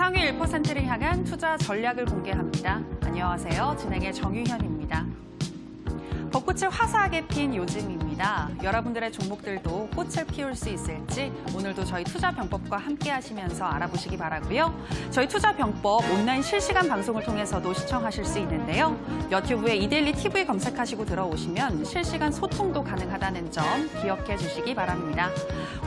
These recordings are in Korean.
상위 1%를 향한 투자 전략을 공개합니다. 안녕하세요. 진행의 정유현입니다. 벚꽃을 화사하게 핀 요즘입니다. 여러분들의 종목들도 꽃을 피울 수 있을지 오늘도 저희 투자병법과 함께 하시면서 알아보시기 바라고요. 저희 투자병법 온라인 실시간 방송을 통해서도 시청하실 수 있는데요. 유튜브에 이데일리 TV 검색하시고 들어오시면 실시간 소통도 가능하다는 점 기억해 주시기 바랍니다.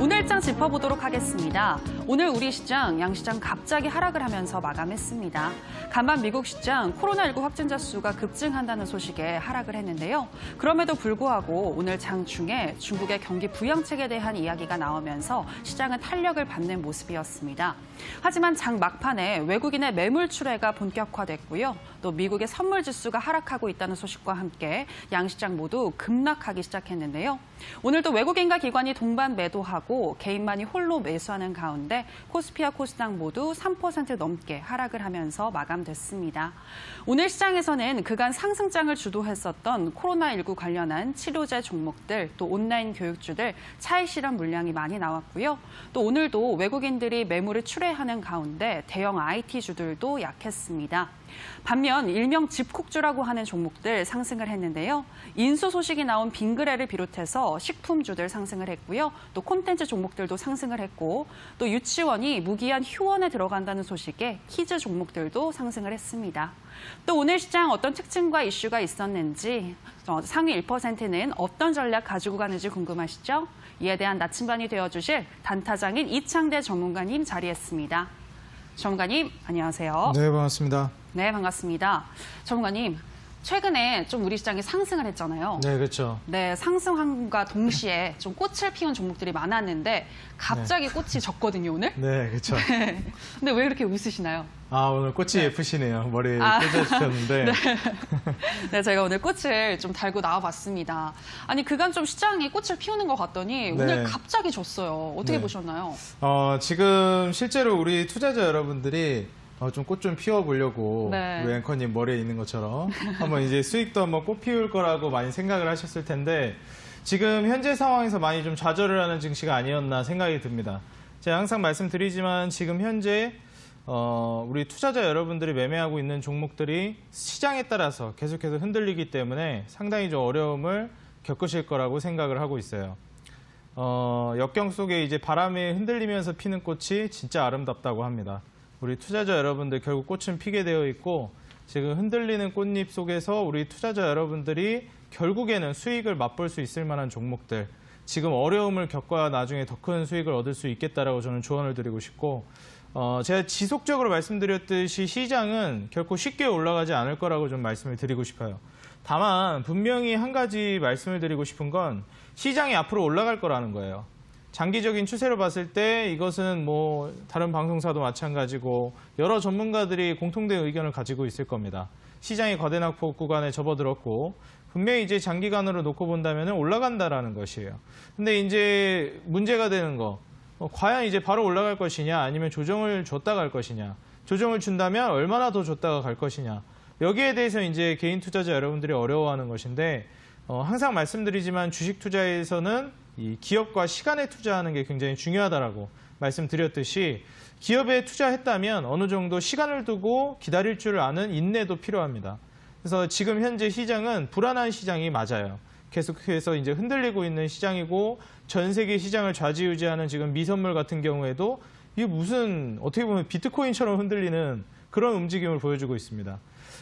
오늘 일정 짚어보도록 하겠습니다. 오늘 우리 시장, 양시장 갑자기 하락을 하면서 마감했습니다. 간밤 미국 시장 코로나19 확진자 수가 급증한다는 소식에 하락을 했는데요. 그럼에도 불구하고 오늘 장중에 중국의 경기 부양책에 대한 이야기가 나오면서 시장은 탄력을 받는 모습이었습니다. 하지만 장 막판에 외국인의 매물 출회가 본격화됐고요. 또 미국의 선물 지수가 하락하고 있다는 소식과 함께 양시장 모두 급락하기 시작했는데요. 오늘도 외국인과 기관이 동반 매도하고 개인만이 홀로 매수하는 가운데 코스피와 코스닥 모두 3% 넘게 하락을 하면서 마감됐습니다. 오늘 시장에서는 그간 상승장을 주도했었던 코로나19 관련한 치료제 종목들, 또 온라인 교육주들 차익 실현 물량이 많이 나왔고요. 또 오늘도 외국인들이 매물을 출회하는 가운데 대형 IT주들도 약했습니다. 반면 일명 집콕주라고 하는 종목들 상승을 했는데요. 인수 소식이 나온 빙그레를 비롯해서 식품주들 상승을 했고요. 또 콘텐츠 종목들도 상승을 했고 또 유치원이 무기한 휴원에 들어간다는 소식에 키즈 종목들도 상승을 했습니다. 또 오늘 시장 어떤 특징과 이슈가 있었는지 상위 1%는 어떤 전략 가지고 가는지 궁금하시죠? 이에 대한 나침반이 되어주실 단타장인 이창대 전문가님 자리했습니다. 전문가님, 안녕하세요. 네, 반갑습니다. 네, 반갑습니다. 전문가님, 최근에 좀 우리 시장이 상승을 했잖아요. 네, 그렇죠. 네, 상승함과 동시에 좀 꽃을 피운 종목들이 많았는데 갑자기 꽃이 졌거든요, 오늘? 네, 그렇죠. 네. 근데 왜 이렇게 웃으시나요? 아, 오늘 꽃이 예쁘시네요. 머리 꽂아주셨는데. 네. 네, 제가 오늘 꽃을 좀 달고 나와봤습니다. 아니, 그간 좀 시장이 꽃을 피우는 것 같더니 오늘 갑자기 졌어요. 어떻게 보셨나요? 지금 실제로 우리 투자자 여러분들이 좀 꽃 좀 피워보려고 우리 앵커님 머리에 있는 것처럼 한번 이제 수익도 한번 꽃 피울 거라고 많이 생각을 하셨을 텐데 지금 현재 상황에서 많이 좀 좌절을 하는 증시가 아니었나 생각이 듭니다. 제가 항상 말씀드리지만 지금 현재 우리 투자자 여러분들이 매매하고 있는 종목들이 시장에 따라서 계속해서 흔들리기 때문에 상당히 좀 어려움을 겪으실 거라고 생각을 하고 있어요. 역경 속에 이제 바람에 흔들리면서 피는 꽃이 진짜 아름답다고 합니다. 우리 투자자 여러분들 결국 꽃은 피게 되어 있고 지금 흔들리는 꽃잎 속에서 우리 투자자 여러분들이 결국에는 수익을 맛볼 수 있을 만한 종목들, 지금 어려움을 겪어야 나중에 더 큰 수익을 얻을 수 있겠다라고 저는 조언을 드리고 싶고 제가 지속적으로 말씀드렸듯이 시장은 결코 쉽게 올라가지 않을 거라고 좀 말씀을 드리고 싶어요. 다만 분명히 한 가지 말씀을 드리고 싶은 건 시장이 앞으로 올라갈 거라는 거예요. 장기적인 추세로 봤을 때 이것은 뭐 다른 방송사도 마찬가지고 여러 전문가들이 공통된 의견을 가지고 있을 겁니다. 시장이 거대 낙폭 구간에 접어들었고 분명히 이제 장기간으로 놓고 본다면 올라간다라는 것이에요. 근데 이제 문제가 되는 거 과연 이제 바로 올라갈 것이냐 아니면 조정을 줬다 갈 것이냐 조정을 준다면 얼마나 더 줬다가 갈 것이냐 여기에 대해서 이제 개인 투자자 여러분들이 어려워하는 것인데 항상 말씀드리지만 주식 투자에서는 이 기업과 시간에 투자하는 게 굉장히 중요하다라고 말씀드렸듯이 기업에 투자했다면 어느 정도 시간을 두고 기다릴 줄 아는 인내도 필요합니다. 그래서 지금 현재 시장은 불안한 시장이 맞아요. 계속해서 이제 흔들리고 있는 시장이고 전 세계 시장을 좌지우지하는 지금 미선물 같은 경우에도 이게 무슨 어떻게 보면 비트코인처럼 흔들리는 그런 움직임을 보여주고 있습니다.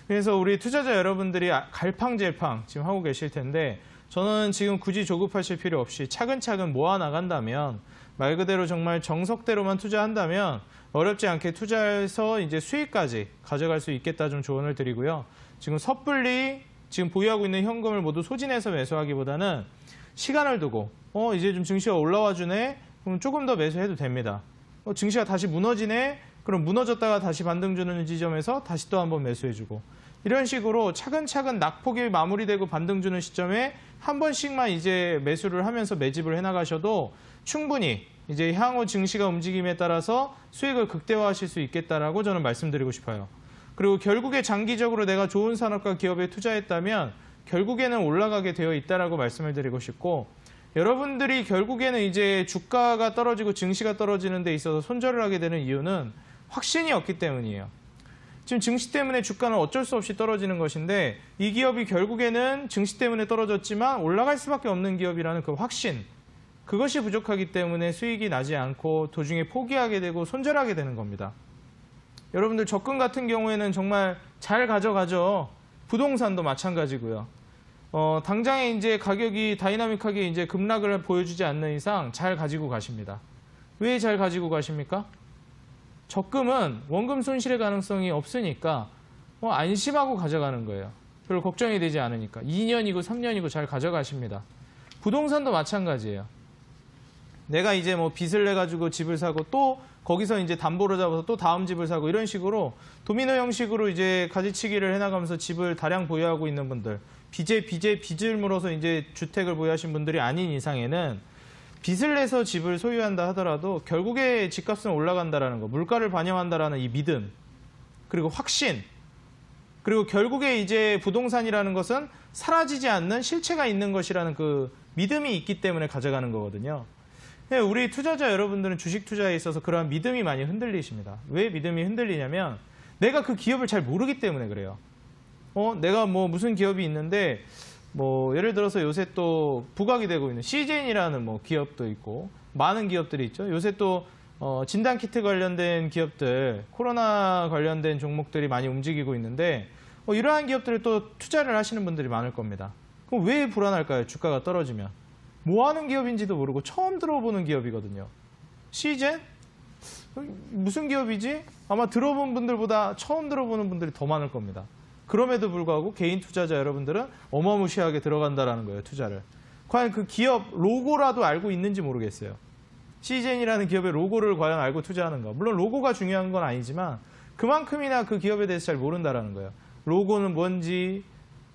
그래서 우리 투자자 여러분들이 갈팡질팡 지금 하고 계실 텐데 저는 지금 굳이 조급하실 필요 없이 차근차근 모아나간다면 말 그대로 정말 정석대로만 투자한다면 어렵지 않게 투자해서 이제 수익까지 가져갈 수 있겠다 좀 조언을 드리고요. 지금 섣불리 지금 보유하고 있는 현금을 모두 소진해서 매수하기보다는 시간을 두고 이제 좀 증시가 올라와 주네 그럼 조금 더 매수해도 됩니다. 증시가 다시 무너지네 그럼 무너졌다가 다시 반등 주는 지점에서 다시 또 한번 매수해주고 이런 식으로 차근차근 낙폭이 마무리되고 반등 주는 시점에 한 번씩만 이제 매수를 하면서 매집을 해나가셔도 충분히 이제 향후 증시가 움직임에 따라서 수익을 극대화하실 수 있겠다라고 저는 말씀드리고 싶어요. 그리고 결국에 장기적으로 내가 좋은 산업과 기업에 투자했다면 결국에는 올라가게 되어 있다라고 말씀을 드리고 싶고 여러분들이 결국에는 이제 주가가 떨어지고 증시가 떨어지는 데 있어서 손절을 하게 되는 이유는 확신이 없기 때문이에요. 지금 증시 때문에 주가는 어쩔 수 없이 떨어지는 것인데 이 기업이 결국에는 증시 때문에 떨어졌지만 올라갈 수밖에 없는 기업이라는 그 확신, 그것이 부족하기 때문에 수익이 나지 않고 도중에 포기하게 되고 손절하게 되는 겁니다. 여러분들 적금 같은 경우에는 정말 잘 가져가죠. 부동산도 마찬가지고요. 당장에 이제 가격이 다이나믹하게 이제 급락을 보여주지 않는 이상 잘 가지고 가십니다. 왜 잘 가지고 가십니까? 적금은 원금 손실의 가능성이 없으니까 안심하고 가져가는 거예요. 별로 걱정이 되지 않으니까. 2년이고 3년이고 잘 가져가십니다. 부동산도 마찬가지예요. 내가 이제 뭐 빚을 내 가지고 집을 사고 또 거기서 이제 담보로 잡아서 또 다음 집을 사고 이런 식으로 도미노 형식으로 이제 가지치기를 해나가면서 집을 다량 보유하고 있는 분들, 빚을 물어서 이제 주택을 보유하신 분들이 아닌 이상에는 빚을 내서 집을 소유한다 하더라도 결국에 집값은 올라간다라는 거, 물가를 반영한다라는 이 믿음, 그리고 확신, 그리고 결국에 이제 부동산이라는 것은 사라지지 않는 실체가 있는 것이라는 그 믿음이 있기 때문에 가져가는 거거든요. 우리 투자자 여러분들은 주식 투자에 있어서 그러한 믿음이 많이 흔들리십니다. 왜 믿음이 흔들리냐면 내가 그 기업을 잘 모르기 때문에 그래요. 내가 뭐 무슨 기업이 있는데 뭐 예를 들어서 요새 또 부각이 되고 있는 CJN이라는 뭐 기업도 있고 많은 기업들이 있죠. 요새 또 진단키트 관련된 기업들, 코로나 관련된 종목들이 많이 움직이고 있는데 이러한 기업들을 또 투자를 하시는 분들이 많을 겁니다. 그럼 왜 불안할까요? 주가가 떨어지면. 뭐 하는 기업인지도 모르고 처음 들어보는 기업이거든요. CJ? 무슨 기업이지? 아마 들어본 분들보다 처음 들어보는 분들이 더 많을 겁니다. 그럼에도 불구하고 개인 투자자 여러분들은 어마무시하게 들어간다라는 거예요, 투자를. 과연 그 기업 로고라도 알고 있는지 모르겠어요. CJN이라는 기업의 로고를 과연 알고 투자하는가. 물론 로고가 중요한 건 아니지만 그만큼이나 그 기업에 대해서 잘 모른다라는 거예요. 로고는 뭔지,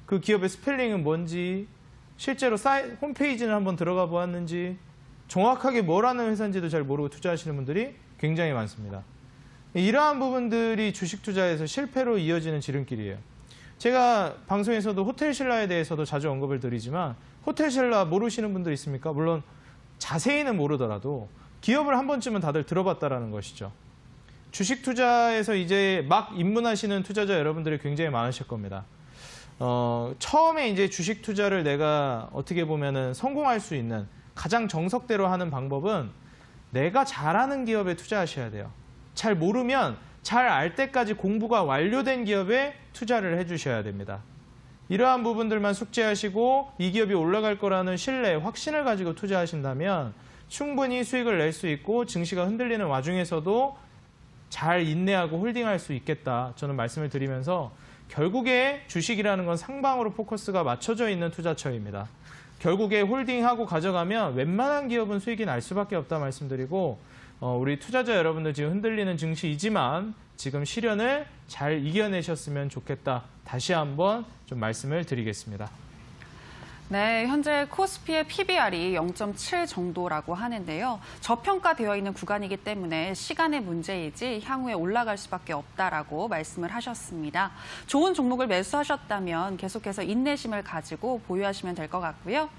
그 기업의 스펠링은 뭔지, 실제로 홈페이지는 한번 들어가 보았는지, 정확하게 뭘 하는 회사인지도 잘 모르고 투자하시는 분들이 굉장히 많습니다. 이러한 부분들이 주식 투자에서 실패로 이어지는 지름길이에요. 제가 방송에서도 호텔신라에 대해서도 자주 언급을 드리지만 호텔신라 모르시는 분들 있습니까? 물론 자세히는 모르더라도 기업을 한 번쯤은 다들 들어봤다라는 것이죠. 주식 투자에서 이제 막 입문하시는 투자자 여러분들이 굉장히 많으실 겁니다. 처음에 이제 주식 투자를 내가 어떻게 보면은 성공할 수 있는 가장 정석대로 하는 방법은 내가 잘하는 기업에 투자하셔야 돼요. 잘 모르면 잘 알 때까지 공부가 완료된 기업에 투자를 해주셔야 됩니다. 이러한 부분들만 숙지하시고 이 기업이 올라갈 거라는 신뢰, 확신을 가지고 투자하신다면 충분히 수익을 낼 수 있고 증시가 흔들리는 와중에서도 잘 인내하고 홀딩할 수 있겠다. 저는 말씀을 드리면서 결국에 주식이라는 건 상방으로 포커스가 맞춰져 있는 투자처입니다. 결국에 홀딩하고 가져가면 웬만한 기업은 수익이 날 수밖에 없다 말씀드리고 우리 투자자 여러분들 지금 흔들리는 증시이지만 지금 시련을 잘 이겨내셨으면 좋겠다. 다시 한번 좀 말씀을 드리겠습니다. 네, 현재 코스피의 PBR이 0.7 정도라고 하는데요. 저평가되어 있는 구간이기 때문에 시간의 문제이지 향후에 올라갈 수밖에 없다라고 말씀을 하셨습니다. 좋은 종목을 매수하셨다면 계속해서 인내심을 가지고 보유하시면 될 것 같고요.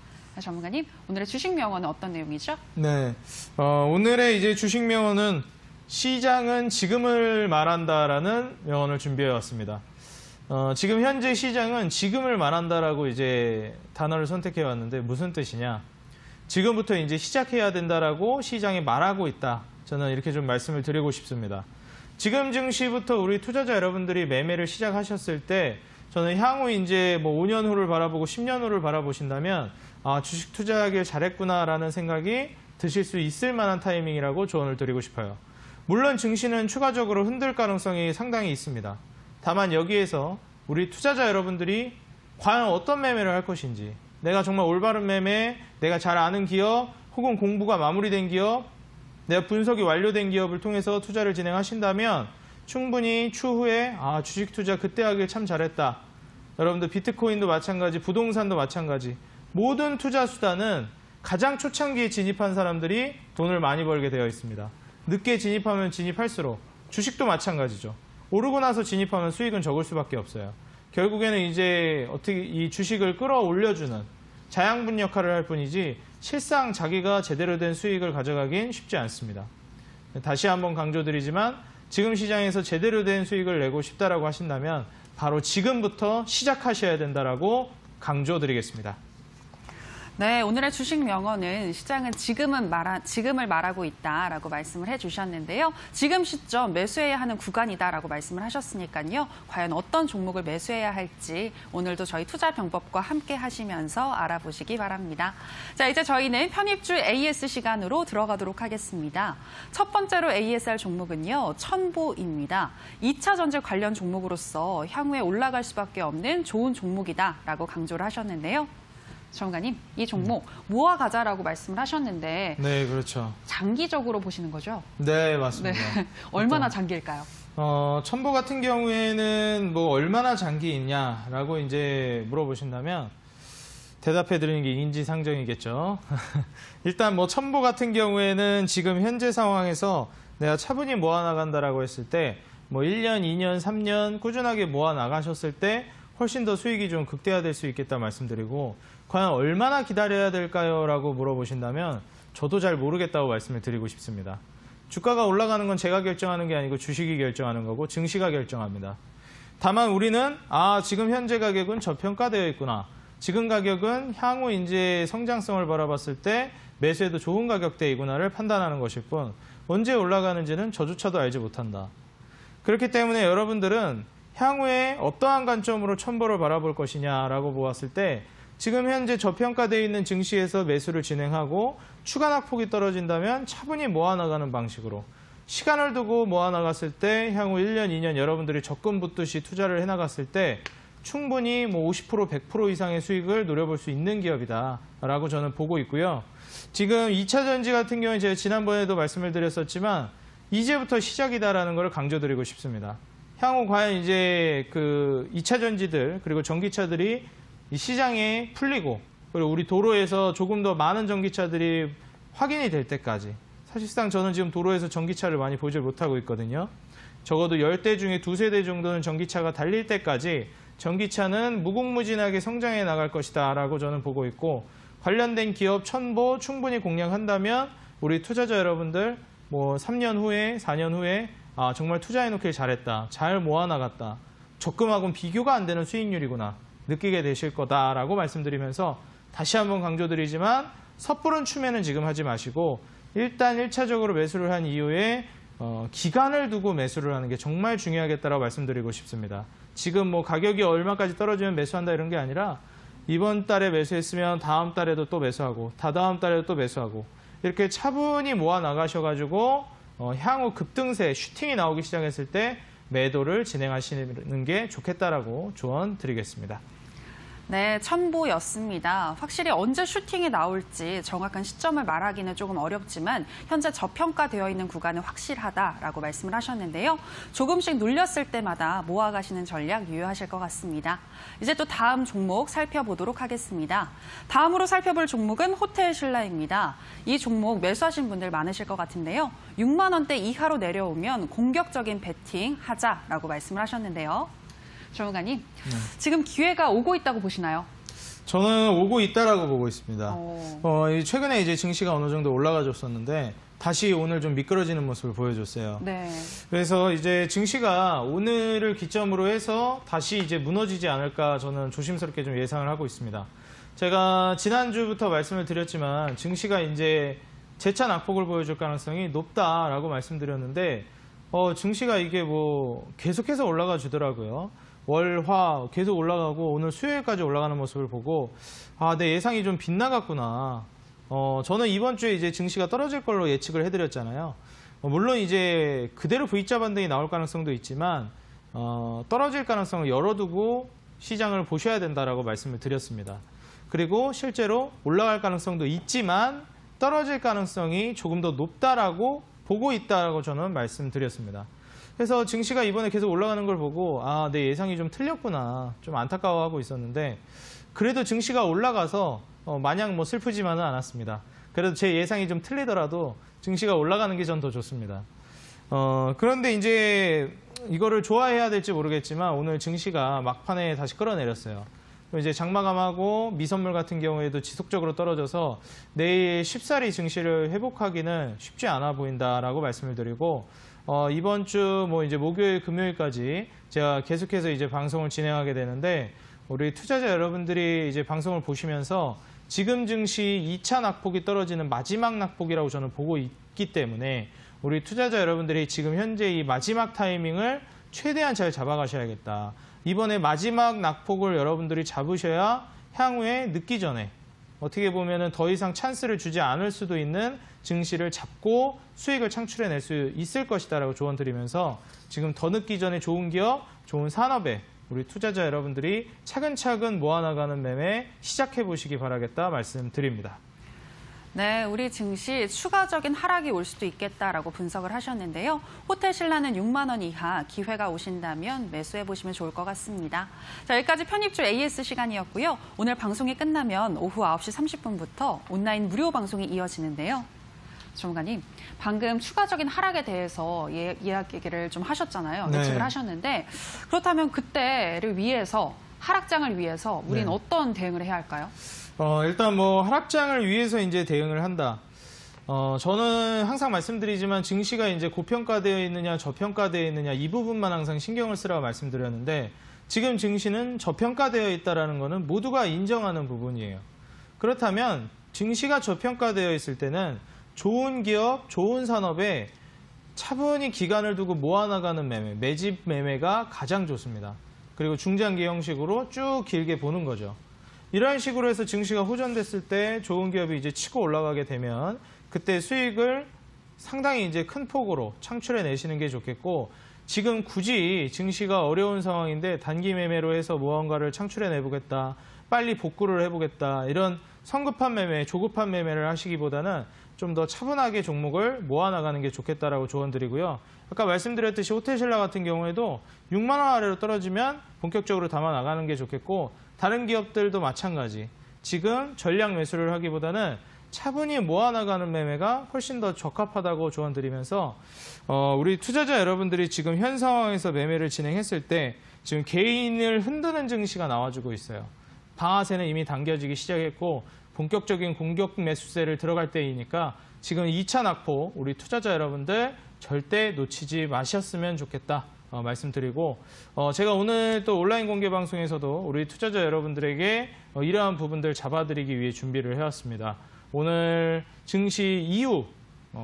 전문가님, 오늘의 주식 명언은 어떤 내용이죠? 네, 오늘의 이제 주식 명언은 시장은 지금을 말한다라는 명언을 준비해 왔습니다. 지금 현재 시장은 지금을 말한다라고 이제 단어를 선택해 왔는데 무슨 뜻이냐? 지금부터 이제 시작해야 된다라고 시장이 말하고 있다. 저는 이렇게 좀 말씀을 드리고 싶습니다. 지금 증시부터 우리 투자자 여러분들이 매매를 시작하셨을 때 저는 향후 이제 뭐 5년 후를 바라보고 10년 후를 바라보신다면 주식 투자하길 잘했구나라는 생각이 드실 수 있을 만한 타이밍이라고 조언을 드리고 싶어요. 물론 증시는 추가적으로 흔들 가능성이 상당히 있습니다. 다만 여기에서 우리 투자자 여러분들이 과연 어떤 매매를 할 것인지, 내가 정말 올바른 매매, 내가 잘 아는 기업, 혹은 공부가 마무리된 기업, 내가 분석이 완료된 기업을 통해서 투자를 진행하신다면 충분히 추후에 주식 투자 그때 하길 참 잘했다. 여러분들 비트코인도 마찬가지, 부동산도 마찬가지. 모든 투자 수단은 가장 초창기에 진입한 사람들이 돈을 많이 벌게 되어 있습니다. 늦게 진입하면 진입할수록 주식도 마찬가지죠. 오르고 나서 진입하면 수익은 적을 수밖에 없어요. 결국에는 이제 어떻게 이 주식을 끌어올려주는 자양분 역할을 할 뿐이지 실상 자기가 제대로 된 수익을 가져가긴 쉽지 않습니다. 다시 한번 강조드리지만 지금 시장에서 제대로 된 수익을 내고 싶다라고 하신다면 바로 지금부터 시작하셔야 된다라고 강조드리겠습니다. 네, 오늘의 주식 명언은 시장은 지금을 말하고 있다라고 말씀을 해주셨는데요. 지금 시점 매수해야 하는 구간이다라고 말씀을 하셨으니까요. 과연 어떤 종목을 매수해야 할지 오늘도 저희 투자병법과 함께 하시면서 알아보시기 바랍니다. 자, 이제 저희는 편입주 AS 시간으로 들어가도록 하겠습니다. 첫 번째로 ASR 종목은요, 첨보입니다. 2차 전지 관련 종목으로서 향후에 올라갈 수밖에 없는 좋은 종목이다라고 강조를 하셨는데요. 전문가님, 이 종목 모아가자라고 말씀을 하셨는데 네, 그렇죠. 장기적으로 보시는 거죠? 네, 맞습니다. 네. 얼마나 장기일까요? 첨보 같은 경우에는 뭐 얼마나 장기 있냐라고 이제 물어보신다면 대답해 드리는 게 인지상정이겠죠. 일단 뭐 첨보 같은 경우에는 지금 현재 상황에서 내가 차분히 모아 나간다라고 했을 때 뭐 1년, 2년, 3년 꾸준하게 모아 나가셨을 때 훨씬 더 수익이 좀 극대화될 수 있겠다 말씀드리고, 과연 얼마나 기다려야 될까요? 라고 물어보신다면 저도 잘 모르겠다고 말씀을 드리고 싶습니다. 주가가 올라가는 건 제가 결정하는 게 아니고 주식이 결정하는 거고 증시가 결정합니다. 다만 우리는 지금 현재 가격은 저평가되어 있구나. 지금 가격은 향후 이제 성장성을 바라봤을 때 매수해도 좋은 가격대이구나를 판단하는 것일 뿐 언제 올라가는지는 저조차도 알지 못한다. 그렇기 때문에 여러분들은 향후에 어떠한 관점으로 첨보를 바라볼 것이냐라고 보았을 때 지금 현재 저평가되어 있는 증시에서 매수를 진행하고 추가 낙폭이 떨어진다면 차분히 모아나가는 방식으로 시간을 두고 모아나갔을 때 향후 1년, 2년 여러분들이 적금 붓듯이 투자를 해나갔을 때 충분히 뭐 50%, 100% 이상의 수익을 노려볼 수 있는 기업이다라고 저는 보고 있고요. 지금 2차 전지 같은 경우는 제가 지난번에도 말씀을 드렸었지만 이제부터 시작이다라는 걸 강조드리고 싶습니다. 향후 과연 이제 그 2차 전지들 그리고 전기차들이 이 시장에 풀리고 그리고 우리 도로에서 조금 더 많은 전기차들이 확인이 될 때까지, 사실상 저는 지금 도로에서 전기차를 많이 보질 못하고 있거든요. 적어도 10대 중에 2-3대 정도는 전기차가 달릴 때까지 전기차는 무궁무진하게 성장해 나갈 것이다 라고 저는 보고 있고, 관련된 기업 첨보 충분히 공략한다면 우리 투자자 여러분들 뭐 3년 후에 4년 후에 정말 투자해놓길 잘했다, 잘 모아나갔다, 적금하고는 비교가 안 되는 수익률이구나 느끼게 되실 거다라고 말씀드리면서 다시 한번 강조드리지만 섣부른 추매는 지금 하지 마시고 일단 1차적으로 매수를 한 이후에 기간을 두고 매수를 하는 게 정말 중요하겠다라고 말씀드리고 싶습니다. 지금 뭐 가격이 얼마까지 떨어지면 매수한다 이런 게 아니라 이번 달에 매수했으면 다음 달에도 또 매수하고 다다음 달에도 또 매수하고 이렇게 차분히 모아 나가셔가지고 향후 급등세 슈팅이 나오기 시작했을 때 매도를 진행하시는 게 좋겠다라고 조언 드리겠습니다. 네, 첨보였습니다. 확실히 언제 슈팅이 나올지 정확한 시점을 말하기는 조금 어렵지만 현재 저평가되어 있는 구간은 확실하다라고 말씀을 하셨는데요. 조금씩 눌렸을 때마다 모아가시는 전략 유효하실 것 같습니다. 이제 또 다음 종목 살펴보도록 하겠습니다. 다음으로 살펴볼 종목은 호텔신라입니다. 이 종목 매수하신 분들 많으실 것 같은데요. 6만 원대 이하로 내려오면 공격적인 베팅 하자라고 말씀을 하셨는데요. 전문가님, 지금 기회가 오고 있다고 보시나요? 저는 오고 있다라고 보고 있습니다. 최근에 이제 증시가 어느 정도 올라가줬었는데 다시 오늘 좀 미끄러지는 모습을 보여줬어요. 네. 그래서 이제 증시가 오늘을 기점으로 해서 다시 이제 무너지지 않을까 저는 조심스럽게 좀 예상을 하고 있습니다. 제가 지난주부터 말씀을 드렸지만 증시가 이제 재차 낙폭을 보여줄 가능성이 높다라고 말씀드렸는데 증시가 이게 뭐 계속해서 올라가 주더라고요. 월, 화 계속 올라가고 오늘 수요일까지 올라가는 모습을 보고 내 예상이 좀 빗나갔구나. 저는 이번 주에 이제 증시가 떨어질 걸로 예측을 해드렸잖아요. 물론 이제 그대로 V자 반등이 나올 가능성도 있지만 떨어질 가능성을 열어두고 시장을 보셔야 된다라고 말씀을 드렸습니다. 그리고 실제로 올라갈 가능성도 있지만 떨어질 가능성이 조금 더 높다라고 보고 있다라고 저는 말씀드렸습니다. 그래서 증시가 이번에 계속 올라가는 걸 보고 내 예상이 좀 틀렸구나 좀 안타까워하고 있었는데 그래도 증시가 올라가서 마냥 뭐 슬프지만은 않았습니다. 그래도 제 예상이 좀 틀리더라도 증시가 올라가는 게 전 더 좋습니다. 그런데 이제 이거를 좋아해야 될지 모르겠지만 오늘 증시가 막판에 다시 끌어내렸어요. 이제 장마감하고 미선물 같은 경우에도 지속적으로 떨어져서 내일 쉽사리 증시를 회복하기는 쉽지 않아 보인다라고 말씀을 드리고 이번 주 뭐 이제 목요일, 금요일까지 제가 계속해서 이제 방송을 진행하게 되는데 우리 투자자 여러분들이 이제 방송을 보시면서 지금 증시 2차 낙폭이 떨어지는 마지막 낙폭이라고 저는 보고 있기 때문에 우리 투자자 여러분들이 지금 현재 이 마지막 타이밍을 최대한 잘 잡아가셔야겠다. 이번에 마지막 낙폭을 여러분들이 잡으셔야 향후에 늦기 전에 어떻게 보면은 더 이상 찬스를 주지 않을 수도 있는 증시를 잡고 수익을 창출해낼 수 있을 것이다라고 조언 드리면서 지금 더 늦기 전에 좋은 기업, 좋은 산업에 우리 투자자 여러분들이 차근차근 모아나가는 매매 시작해 보시기 바라겠다 말씀드립니다. 네, 우리 증시 추가적인 하락이 올 수도 있겠다라고 분석을 하셨는데요. 호텔 신라는 6만 원 이하 기회가 오신다면 매수해 보시면 좋을 것 같습니다. 자, 여기까지 편입주 AS 시간이었고요. 오늘 방송이 끝나면 오후 9시 30분부터 온라인 무료 방송이 이어지는데요. 전문가님, 방금 추가적인 하락에 대해서 이야기를 좀 하셨잖아요. 예측을 네. 하셨는데 그렇다면 그때를 위해서 하락장을 위해서 우리는 네. 어떤 대응을 해야 할까요? 일단 뭐 하락장을 위해서 이제 대응을 한다. 저는 항상 말씀드리지만 증시가 이제 고평가되어 있느냐 저평가되어 있느냐 이 부분만 항상 신경을 쓰라고 말씀드렸는데 지금 증시는 저평가되어 있다는 것은 모두가 인정하는 부분이에요. 그렇다면 증시가 저평가되어 있을 때는 좋은 기업, 좋은 산업에 차분히 기간을 두고 모아나가는 매매, 매집 매매가 가장 좋습니다. 그리고 중장기 형식으로 쭉 길게 보는 거죠. 이런 식으로 해서 증시가 호전됐을 때 좋은 기업이 이제 치고 올라가게 되면 그때 수익을 상당히 이제 큰 폭으로 창출해 내시는 게 좋겠고 지금 굳이 증시가 어려운 상황인데 단기 매매로 해서 무언가를 창출해 내보겠다, 빨리 복구를 해보겠다 이런 성급한 매매, 조급한 매매를 하시기보다는 좀 더 차분하게 종목을 모아나가는 게 좋겠다라고 조언드리고요. 아까 말씀드렸듯이 호텔신라 같은 경우에도 6만 원 아래로 떨어지면 본격적으로 담아 나가는 게 좋겠고 다른 기업들도 마찬가지. 지금 전략 매수를 하기보다는 차분히 모아나가는 매매가 훨씬 더 적합하다고 조언드리면서 우리 투자자 여러분들이 지금 현 상황에서 매매를 진행했을 때 지금 개인을 흔드는 증시가 나와주고 있어요. 방아쇠는 이미 당겨지기 시작했고 본격적인 공격 매수세를 들어갈 때이니까 지금 2차 낙폭 우리 투자자 여러분들 절대 놓치지 마셨으면 좋겠다 말씀드리고 제가 오늘 또 온라인 공개 방송에서도 우리 투자자 여러분들에게 이러한 부분들 잡아드리기 위해 준비를 해왔습니다. 오늘 증시 이후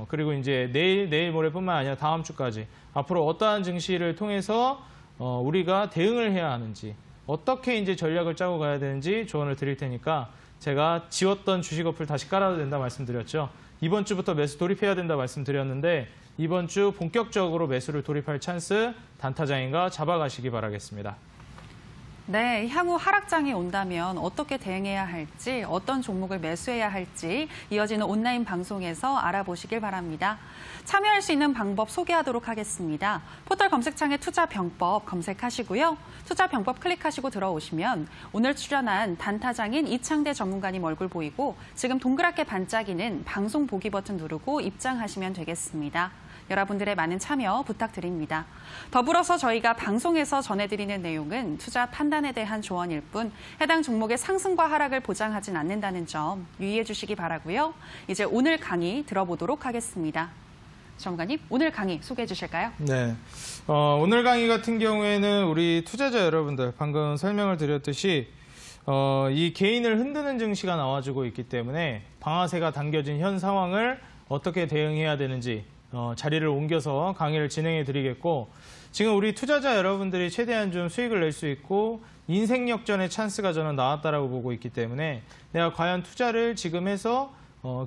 그리고 이제 내일 모레뿐만 아니라 다음 주까지 앞으로 어떠한 증시를 통해서 우리가 대응을 해야 하는지 어떻게 이제 전략을 짜고 가야 되는지 조언을 드릴 테니까 제가 지웠던 주식 어플 다시 깔아도 된다 말씀드렸죠. 이번 주부터 매수 돌입해야 된다 말씀드렸는데 이번 주 본격적으로 매수를 돌입할 찬스 단타장인가 잡아가시기 바라겠습니다. 네, 향후 하락장이 온다면 어떻게 대응해야 할지, 어떤 종목을 매수해야 할지 이어지는 온라인 방송에서 알아보시길 바랍니다. 참여할 수 있는 방법 소개하도록 하겠습니다. 포털 검색창에 투자병법 검색하시고요. 투자병법 클릭하시고 들어오시면 오늘 출연한 단타장인 이창대 전문가님 얼굴 보이고 지금 동그랗게 반짝이는 방송 보기 버튼 누르고 입장하시면 되겠습니다. 여러분들의 많은 참여 부탁드립니다. 더불어서 저희가 방송에서 전해드리는 내용은 투자 판단에 대한 조언일 뿐 해당 종목의 상승과 하락을 보장하진 않는다는 점 유의해 주시기 바라고요. 이제 오늘 강의 들어보도록 하겠습니다. 전문가님, 오늘 강의 소개해 주실까요? 네, 오늘 강의 같은 경우에는 우리 투자자 여러분들 방금 설명을 드렸듯이 이 개인을 흔드는 증시가 나와주고 있기 때문에 방아쇠가 당겨진 현 상황을 어떻게 대응해야 되는지 자리를 옮겨서 강의를 진행해 드리겠고 지금 우리 투자자 여러분들이 최대한 좀 수익을 낼 수 있고 인생 역전의 찬스가 저는 나왔다라고 보고 있기 때문에 내가 과연 투자를 지금 해서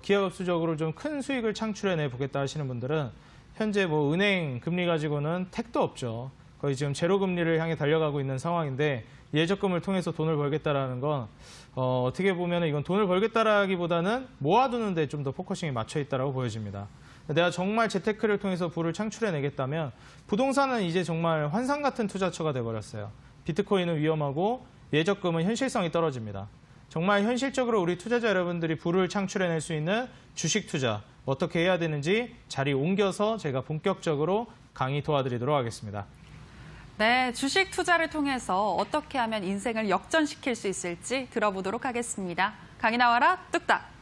기하급수적으로 좀 큰 수익을 창출해내 보겠다 하시는 분들은 현재 뭐 은행 금리 가지고는 택도 없죠. 거의 지금 제로 금리를 향해 달려가고 있는 상황인데 예적금을 통해서 돈을 벌겠다라는 건 어떻게 보면 이건 돈을 벌겠다라기보다는 모아두는 데 좀 더 포커싱이 맞춰 있다라고 보여집니다. 내가 정말 재테크를 통해서 부를 창출해내겠다면 부동산은 이제 정말 환상 같은 투자처가 돼버렸어요. 비트코인은 위험하고 예적금은 현실성이 떨어집니다. 정말 현실적으로 우리 투자자 여러분들이 부를 창출해낼 수 있는 주식 투자 어떻게 해야 되는지 자리 옮겨서 제가 본격적으로 강의 도와드리도록 하겠습니다. 네, 주식 투자를 통해서 어떻게 하면 인생을 역전시킬 수 있을지 들어보도록 하겠습니다. 강의 나와라 뚝딱!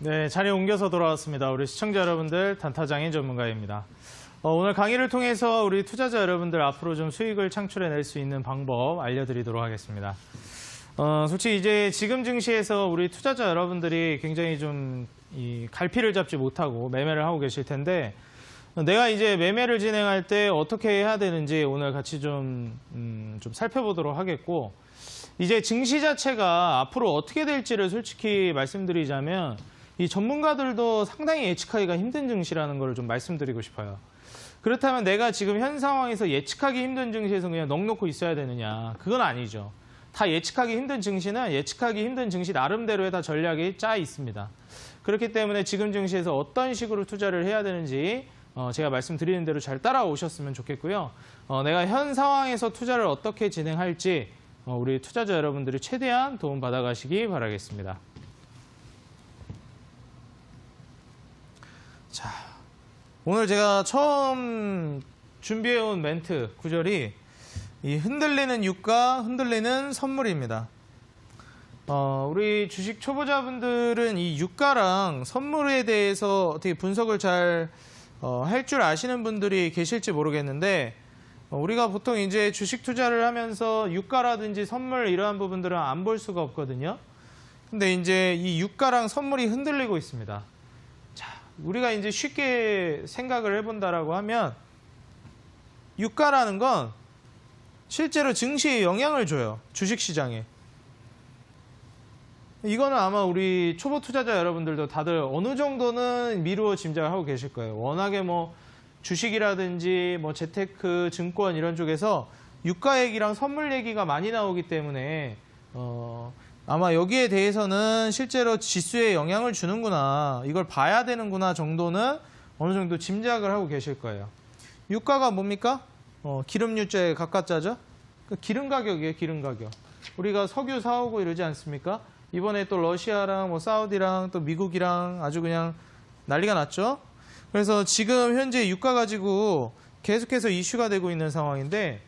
네, 자리 옮겨서 돌아왔습니다. 우리 시청자 여러분들, 단타장인 전문가입니다. 오늘 강의를 통해서 우리 투자자 여러분들 앞으로 좀 수익을 창출해낼 수 있는 방법 알려드리도록 하겠습니다. 솔직히 이제 지금 증시에서 우리 투자자 여러분들이 굉장히 좀 이 갈피를 잡지 못하고 매매를 하고 계실 텐데, 내가 이제 매매를 진행할 때 어떻게 해야 되는지 오늘 같이 좀 살펴보도록 하겠고, 이제 증시 자체가 앞으로 어떻게 될지를 솔직히 말씀드리자면 이 전문가들도 상당히 예측하기가 힘든 증시라는 걸 좀 말씀드리고 싶어요. 그렇다면 내가 지금 현 상황에서 예측하기 힘든 증시에서 그냥 넋놓고 있어야 되느냐? 그건 아니죠. 다 예측하기 힘든 증시는 예측하기 힘든 증시 나름대로의 다 전략이 짜 있습니다. 그렇기 때문에 지금 증시에서 어떤 식으로 투자를 해야 되는지 제가 말씀드리는 대로 잘 따라오셨으면 좋겠고요. 내가 현 상황에서 투자를 어떻게 진행할지 우리 투자자 여러분들이 최대한 도움 받아가시기 바라겠습니다. 자, 오늘 제가 처음 준비해온 멘트 구절이 이 흔들리는 유가, 흔들리는 선물입니다. 우리 주식 초보자분들은 이 유가랑 선물에 대해서 어떻게 분석을 잘 할 줄 아시는 분들이 계실지 모르겠는데, 우리가 보통 이제 주식 투자를 하면서 유가라든지 선물 이러한 부분들은 안 볼 수가 없거든요. 근데 이제 이 유가랑 선물이 흔들리고 있습니다. 자, 우리가 이제 쉽게 생각을 해본다라고 하면 유가라는 건 실제로 증시에 영향을 줘요. 주식시장에. 이거는 아마 우리 초보 투자자 여러분들도 다들 어느 정도는 미루어 짐작을 하고 계실 거예요. 워낙에 뭐 주식이라든지 뭐 재테크, 증권 이런 쪽에서 유가 얘기랑 선물 얘기가 많이 나오기 때문에 아마 여기에 대해서는 실제로 지수에 영향을 주는구나, 이걸 봐야 되는구나 정도는 어느 정도 짐작을 하고 계실 거예요. 유가가 뭡니까? 기름유자의 가까자죠? 기름 가격이에요, 기름 가격. 우리가 석유 사오고 이러지 않습니까? 이번에 또 러시아랑 뭐 사우디랑 또 미국이랑 아주 그냥 난리가 났죠? 그래서 지금 현재 유가 가지고 계속해서 이슈가 되고 있는 상황인데,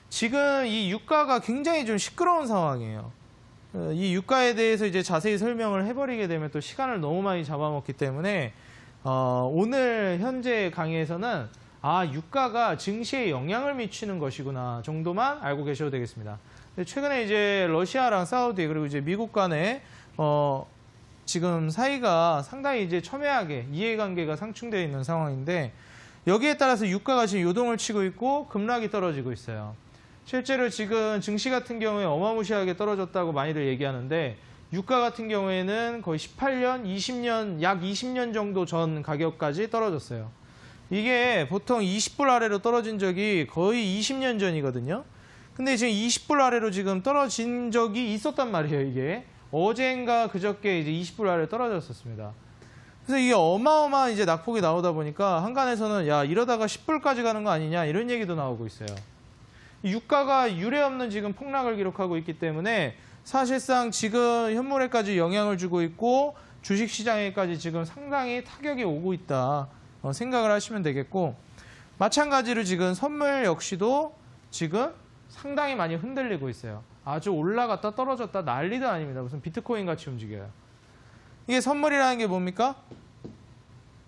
지금 이 유가가 굉장히 좀 시끄러운 상황이에요. 이 유가에 대해서 이제 자세히 설명을 해버리게 되면 또 시간을 너무 많이 잡아먹기 때문에 오늘 현재 강의에서는 유가가 증시에 영향을 미치는 것이구나 정도만 알고 계셔도 되겠습니다. 최근에 이제 러시아랑 사우디 그리고 이제 미국 간에 지금 사이가 상당히 이제 첨예하게 이해관계가 상충되어 있는 상황인데, 여기에 따라서 유가가 지금 요동을 치고 있고 급락이 떨어지고 있어요. 실제로 지금 증시 같은 경우에 어마무시하게 떨어졌다고 많이들 얘기하는데, 유가 같은 경우에는 거의 18년, 20년, 약 20년 정도 전 가격까지 떨어졌어요. 이게 보통 20불 아래로 떨어진 적이 거의 20년 전이거든요. 근데 지금 20불 아래로 지금 떨어진 적이 있었단 말이에요, 이게. 어젠가 그저께 이제 20불 아래로 떨어졌었습니다. 그래서 이게 어마어마한 이제 낙폭이 나오다 보니까 한간에서는 야, 이러다가 10불까지 가는 거 아니냐 이런 얘기도 나오고 있어요. 유가가 유례없는 지금 폭락을 기록하고 있기 때문에 사실상 지금 현물에까지 영향을 주고 있고 주식시장에까지 지금 상당히 타격이 오고 있다 생각을 하시면 되겠고, 마찬가지로 지금 선물 역시도 지금 상당히 많이 흔들리고 있어요. 아주 올라갔다 떨어졌다 난리도 아닙니다. 무슨 비트코인 같이 움직여요. 이게 선물이라는 게 뭡니까?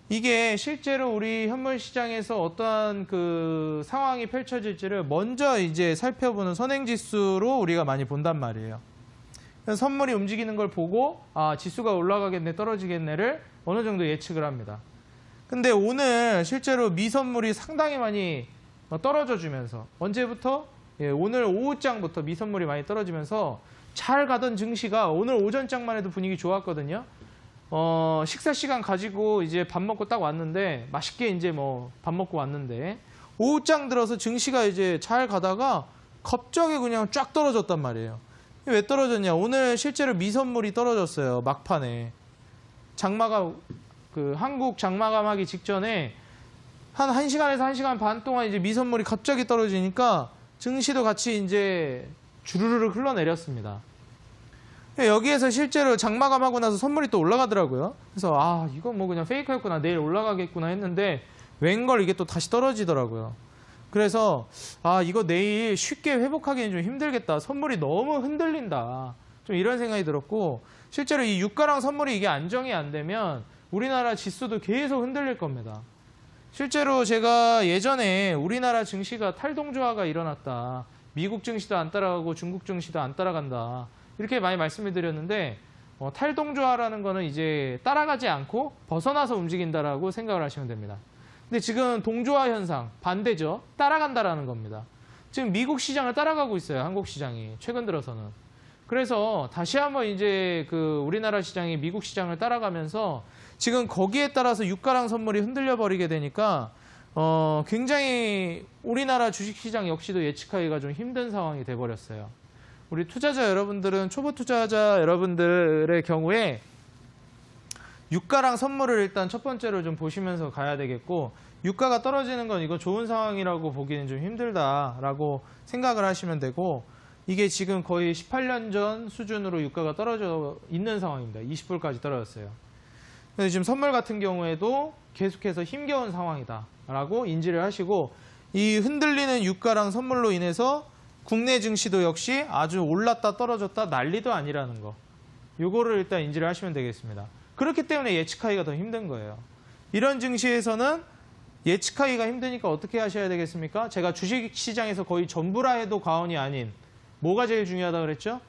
이게 실제로 우리 현물 시장에서 어떠한 그 상황이 펼쳐질지를 먼저 이제 살펴보는 선행지수로 우리가 많이 본단 말이에요. 그래서 선물이 움직이는 걸 보고 지수가 올라가겠네 떨어지겠네를 어느 정도 예측을 합니다. 근데 오늘 실제로 미선물이 상당히 많이 떨어져 주면서, 언제부터? 오늘 오후장부터 미선물이 많이 떨어지면서 잘 가던 증시가 오늘 오전장만 해도 분위기 좋았거든요. 식사 시간 가지고 이제 밥 먹고 딱 왔는데, 맛있게 이제 뭐 밥 먹고 왔는데, 오후장 들어서 증시가 이제 잘 가다가 갑자기 그냥 쫙 떨어졌단 말이에요. 왜 떨어졌냐? 오늘 실제로 미선물이 떨어졌어요, 막판에. 한국 장마감하기 직전에 한 1시간에서 1시간 반 동안 이제 미선물이 갑자기 떨어지니까 증시도 같이 이제 주르르 흘러내렸습니다. 여기에서 실제로 장마감하고 나서 선물이 또 올라가더라고요. 그래서 이건 뭐 그냥 페이크였구나, 내일 올라가겠구나 했는데 웬걸 이게 또 다시 떨어지더라고요. 그래서 이거 내일 쉽게 회복하기는 좀 힘들겠다. 선물이 너무 흔들린다. 좀 이런 생각이 들었고 실제로 이 유가랑 선물이 이게 안정이 안 되면 우리나라 지수도 계속 흔들릴 겁니다. 실제로 제가 예전에 우리나라 증시가 탈동조화가 일어났다. 미국 증시도 안 따라가고 중국 증시도 안 따라간다. 이렇게 많이 말씀을 드렸는데 탈동조화라는 거는 이제 따라가지 않고 벗어나서 움직인다라고 생각을 하시면 됩니다. 근데 지금 동조화 현상 반대죠. 따라간다라는 겁니다. 지금 미국 시장을 따라가고 있어요. 한국 시장이 최근 들어서는. 그래서 다시 한번 이제 그 우리나라 시장이 미국 시장을 따라가면서 지금 거기에 따라서 유가랑 선물이 흔들려 버리게 되니까 굉장히 우리나라 주식시장 역시도 예측하기가 좀 힘든 상황이 돼버렸어요. 우리 투자자 여러분들은 초보 투자자 여러분들의 경우에 유가랑 선물을 일단 첫 번째로 좀 보시면서 가야 되겠고 유가가 떨어지는 건 이거 좋은 상황이라고 보기는 좀 힘들다라고 생각을 하시면 되고 이게 지금 거의 18년 전 수준으로 유가가 떨어져 있는 상황입니다. 20불까지 떨어졌어요. 그래서 지금 선물 같은 경우에도 계속해서 힘겨운 상황이다라고 인지를 하시고 이 흔들리는 유가랑 선물로 인해서 국내 증시도 역시 아주 올랐다 떨어졌다 난리도 아니라는 거. 요거를 일단 인지를 하시면 되겠습니다. 그렇기 때문에 예측하기가 더 힘든 거예요. 이런 증시에서는 예측하기가 힘드니까 어떻게 하셔야 되겠습니까? 제가 주식시장에서 거의 전부라 해도 과언이 아닌 뭐가 제일 중요하다 그랬죠?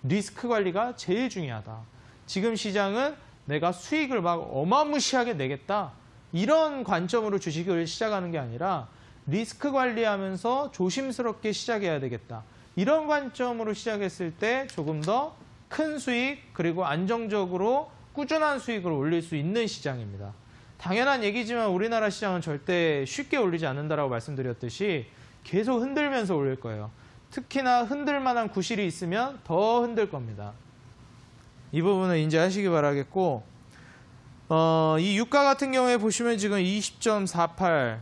리스크 관리가 제일 중요하다. 지금 시장은 내가 수익을 막 어마무시하게 내겠다. 이런 관점으로 주식을 시작하는 게 아니라 리스크 관리하면서 조심스럽게 시작해야 되겠다. 이런 관점으로 시작했을 때 조금 더 큰 수익 그리고 안정적으로 꾸준한 수익을 올릴 수 있는 시장입니다. 당연한 얘기지만 우리나라 시장은 절대 쉽게 올리지 않는다라고 말씀드렸듯이 계속 흔들면서 올릴 거예요. 특히나 흔들 만한 구실이 있으면 더 흔들 겁니다. 이 부분을 인지하시기 바라겠고 이 유가 같은 경우에 보시면 지금 20.48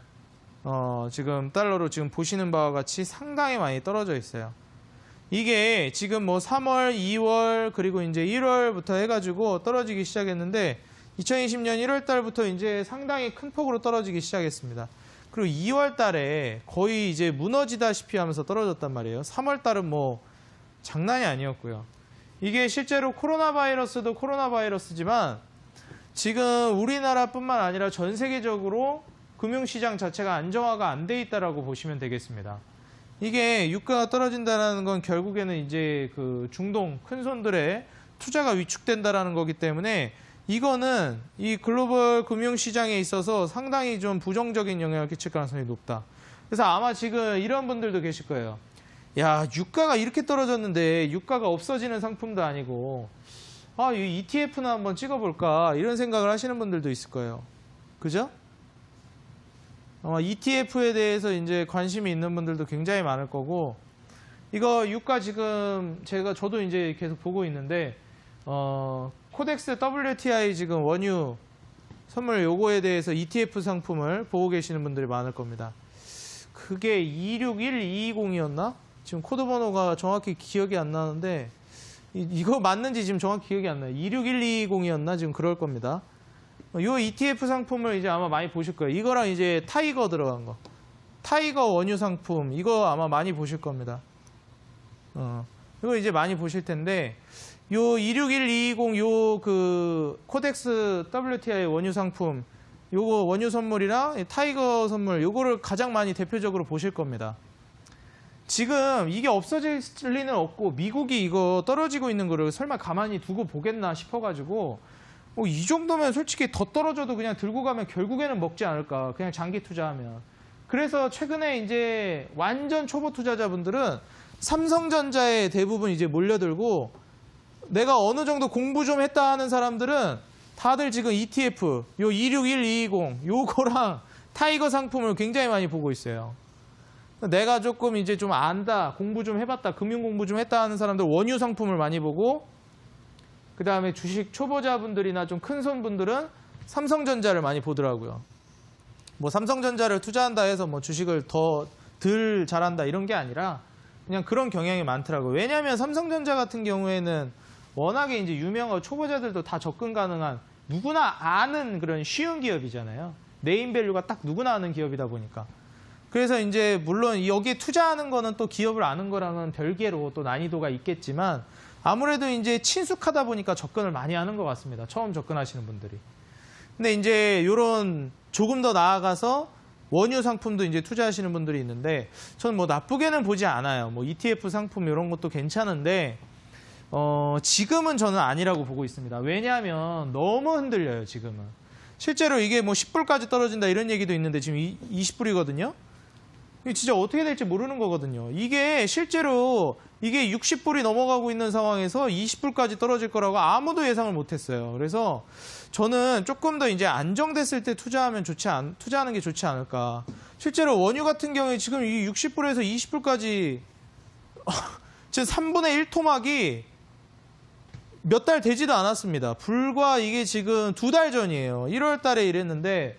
지금 달러로 지금 보시는 바와 같이 상당히 많이 떨어져 있어요. 이게 지금 뭐 3월, 2월 그리고 이제 1월부터 해가지고 떨어지기 시작했는데 2020년 1월 달부터 이제 상당히 큰 폭으로 떨어지기 시작했습니다. 그리고 2월 달에 거의 이제 무너지다시피 하면서 떨어졌단 말이에요. 3월 달은 뭐 장난이 아니었고요. 이게 실제로 코로나 바이러스도 코로나 바이러스지만 지금 우리나라뿐만 아니라 전 세계적으로 금융시장 자체가 안정화가 안 돼 있다라고 보시면 되겠습니다. 이게 유가가 떨어진다는 건 결국에는 이제 그 중동 큰 손들의 투자가 위축된다라는 거기 때문에 이거는 이 글로벌 금융시장에 있어서 상당히 좀 부정적인 영향을 끼칠 가능성이 높다. 그래서 아마 지금 이런 분들도 계실 거예요. 야, 유가가 이렇게 떨어졌는데 유가가 없어지는 상품도 아니고 이 ETF나 한번 찍어볼까 이런 생각을 하시는 분들도 있을 거예요. 그죠? ETF에 대해서 이제 관심이 있는 분들도 굉장히 많을 거고 이거 유가 지금 저도 이제 계속 보고 있는데 코덱스 WTI 지금 원유 선물 요거에 대해서 ETF 상품을 보고 계시는 분들이 많을 겁니다. 그게 261220이었나? 지금 코드 번호가 정확히 기억이 안 나는데 이거 맞는지 지금 정확히 기억이 안 나요. 26120이었나? 지금 그럴 겁니다. 요 ETF 상품을 이제 아마 많이 보실 거예요. 이거랑 이제 타이거 들어간 거. 타이거 원유 상품 이거 아마 많이 보실 겁니다. 이거 이제 많이 보실 텐데 요 26120 요 그 코덱스 WTI 원유 상품 요거 원유 선물이랑 타이거 선물 요거를 가장 많이 대표적으로 보실 겁니다. 지금 이게 없어질 리는 없고 미국이 이거 떨어지고 있는 거를 설마 가만히 두고 보겠나 싶어가지고 이 정도면 솔직히 더 떨어져도 그냥 들고 가면 결국에는 먹지 않을까. 그냥 장기 투자하면. 그래서 최근에 이제 완전 초보 투자자분들은 삼성전자에 대부분 이제 몰려들고 내가 어느 정도 공부 좀 했다 하는 사람들은 다들 지금 ETF, 요 261220 요거랑 타이거 상품을 굉장히 많이 보고 있어요. 내가 조금 이제 좀 안다, 공부 좀 해봤다, 금융 공부 좀 했다 하는 사람들 원유 상품을 많이 보고 그 다음에 주식 초보자분들이나 좀 큰 손분들은 삼성전자를 많이 보더라고요. 뭐 삼성전자를 투자한다 해서 뭐 주식을 더 덜 잘한다 이런 게 아니라 그냥 그런 경향이 많더라고요. 왜냐하면 삼성전자 같은 경우에는 워낙에 이제 유명하고 초보자들도 다 접근 가능한 누구나 아는 그런 쉬운 기업이잖아요. 네임밸류가 딱 누구나 아는 기업이다 보니까. 그래서 이제 물론 여기에 투자하는 거는 또 기업을 아는 거랑은 별개로 또 난이도가 있겠지만 아무래도 이제 친숙하다 보니까 접근을 많이 하는 것 같습니다. 처음 접근하시는 분들이. 근데 이제 이런 조금 더 나아가서 원유 상품도 이제 투자하시는 분들이 있는데 저는 뭐 나쁘게는 보지 않아요. 뭐 ETF 상품 이런 것도 괜찮은데 지금은 저는 아니라고 보고 있습니다. 왜냐하면 너무 흔들려요, 지금은. 실제로 이게 뭐 10불까지 떨어진다 이런 얘기도 있는데 지금 20불이거든요. 이게 진짜 어떻게 될지 모르는 거거든요. 이게 실제로 이게 60불이 넘어가고 있는 상황에서 20불까지 떨어질 거라고 아무도 예상을 못했어요. 그래서 저는 조금 더 이제 안정됐을 때 투자하는 게 좋지 않을까. 실제로 원유 같은 경우에 지금 이 60불에서 20불까지 지금 3분의 1 토막이 몇 달 되지도 않았습니다. 불과 이게 지금 2달 전이에요. 1월 달에 이랬는데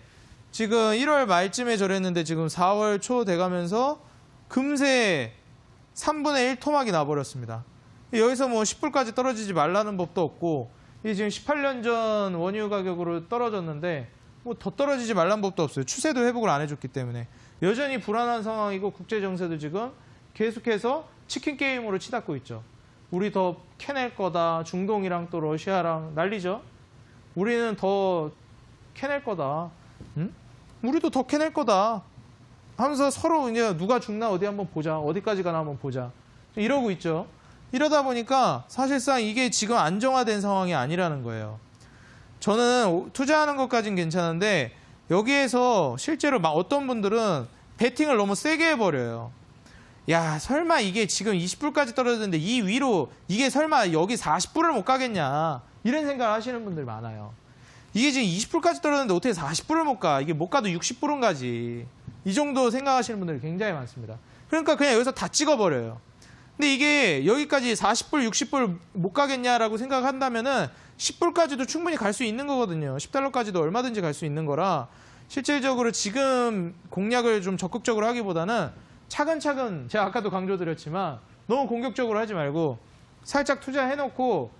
지금 1월 말쯤에 저랬는데 지금 4월 초 돼가면서 금세 3분의 1 토막이 나버렸습니다. 여기서 뭐 10불까지 떨어지지 말라는 법도 없고 이게 지금 18년 전 원유 가격으로 떨어졌는데 뭐 더 떨어지지 말라는 법도 없어요. 추세도 회복을 안 해줬기 때문에 여전히 불안한 상황이고 국제 정세도 지금 계속해서 치킨 게임으로 치닫고 있죠. 우리 더 캐낼 거다. 중동이랑 또 러시아랑 난리죠. 우리는 더 캐낼 거다. 응? 우리도 더 캐낼 거다 하면서 서로 이제 누가 죽나 어디 한번 보자. 어디까지 가나 한번 보자. 이러고 있죠. 이러다 보니까 사실상 이게 지금 안정화된 상황이 아니라는 거예요. 저는 투자하는 것까지는 괜찮은데 여기에서 실제로 막 어떤 분들은 베팅을 너무 세게 해버려요. 야, 설마 이게 지금 20불까지 떨어졌는데 이 위로 이게 설마 여기 40불을 못 가겠냐. 이런 생각을 하시는 분들이 많아요. 이게 지금 20불까지 떨어졌는데 어떻게 40불을 못 가. 이게 못 가도 60불은 가지. 이 정도 생각하시는 분들이 굉장히 많습니다. 그러니까 그냥 여기서 다 찍어버려요. 근데 이게 여기까지 40불, 60불 못 가겠냐라고 생각한다면은 10불까지도 충분히 갈 수 있는 거거든요. 10달러까지도 얼마든지 갈 수 있는 거라 실질적으로 지금 공략을 좀 적극적으로 하기보다는 차근차근 제가 아까도 강조드렸지만 너무 공격적으로 하지 말고 살짝 투자해놓고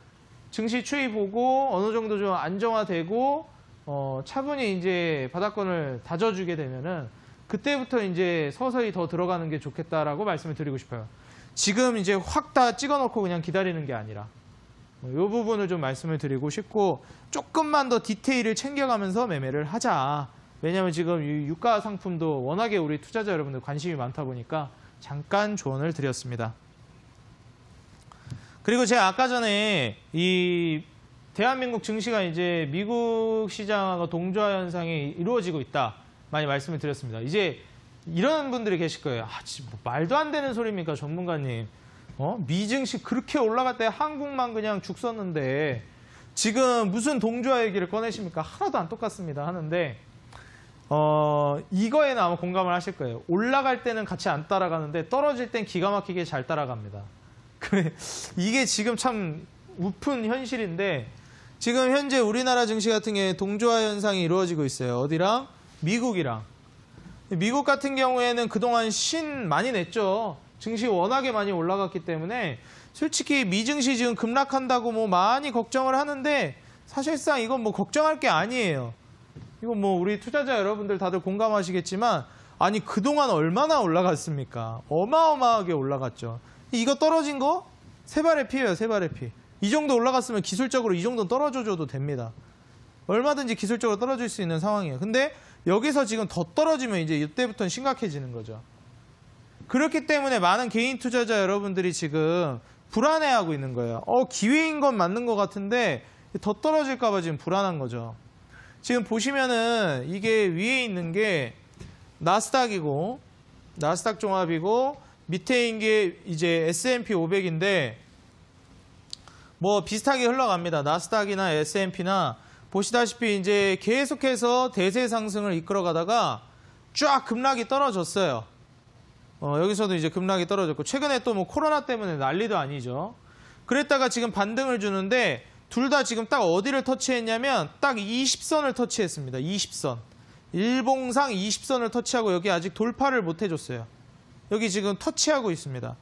증시 추이 보고 어느 정도 좀 안정화되고 차분히 이제 바닥권을 다져주게 되면은 그때부터 이제 서서히 더 들어가는 게 좋겠다라고 말씀을 드리고 싶어요. 지금 이제 확 다 찍어놓고 그냥 기다리는 게 아니라 이 부분을 좀 말씀을 드리고 싶고 조금만 더 디테일을 챙겨가면서 매매를 하자. 왜냐하면 지금 이 유가 상품도 워낙에 우리 투자자 여러분들 관심이 많다 보니까 잠깐 조언을 드렸습니다. 그리고 제가 아까 전에 이 대한민국 증시가 이제 미국 시장하고 동조화 현상이 이루어지고 있다 많이 말씀을 드렸습니다. 이제 이런 분들이 계실 거예요. 아, 진짜 뭐 말도 안 되는 소리입니까, 전문가님? 미증시 그렇게 올라갈 때 한국만 그냥 죽 썼는데 지금 무슨 동조화 얘기를 꺼내십니까? 하나도 안 똑같습니다 하는데 이거에는 아마 공감을 하실 거예요. 올라갈 때는 같이 안 따라가는데 떨어질 땐 기가 막히게 잘 따라갑니다. 그래, 이게 지금 참 우픈 현실인데 지금 현재 우리나라 증시 같은 경우에 동조화 현상이 이루어지고 있어요. 어디랑? 미국이랑. 미국 같은 경우에는 그동안 신 많이 냈죠. 증시 워낙에 많이 올라갔기 때문에 솔직히 미증시 지금 급락한다고 뭐 많이 걱정을 하는데 사실상 이건 뭐 걱정할 게 아니에요. 이건 뭐 우리 투자자 여러분들 다들 공감하시겠지만 아니 그동안 얼마나 올라갔습니까? 어마어마하게 올라갔죠. 이거 떨어진 거 세 발의 피예요. 세 발의 피. 이 정도 올라갔으면 기술적으로 이 정도 떨어져줘도 됩니다. 얼마든지 기술적으로 떨어질 수 있는 상황이에요. 근데 여기서 지금 더 떨어지면 이제 이때부터는 심각해지는 거죠. 그렇기 때문에 많은 개인 투자자 여러분들이 지금 불안해하고 있는 거예요. 기회인 건 맞는 것 같은데 더 떨어질까 봐 지금 불안한 거죠. 지금 보시면은 이게 위에 있는 게 나스닥이고 나스닥 종합이고 밑에 있는 게 이제 S&P 500인데 뭐 비슷하게 흘러갑니다. 나스닥이나 S&P나 보시다시피 이제 계속해서 대세 상승을 이끌어 가다가 쫙 급락이 떨어졌어요. 여기서도 이제 급락이 떨어졌고 최근에 또 뭐 코로나 때문에 난리도 아니죠. 그랬다가 지금 반등을 주는데 둘 다 지금 딱 어디를 터치했냐면 딱 20선을 터치했습니다. 20선. 일봉상 20선을 터치하고 여기 아직 돌파를 못 해줬어요. 여기 지금 터치하고 있습니다.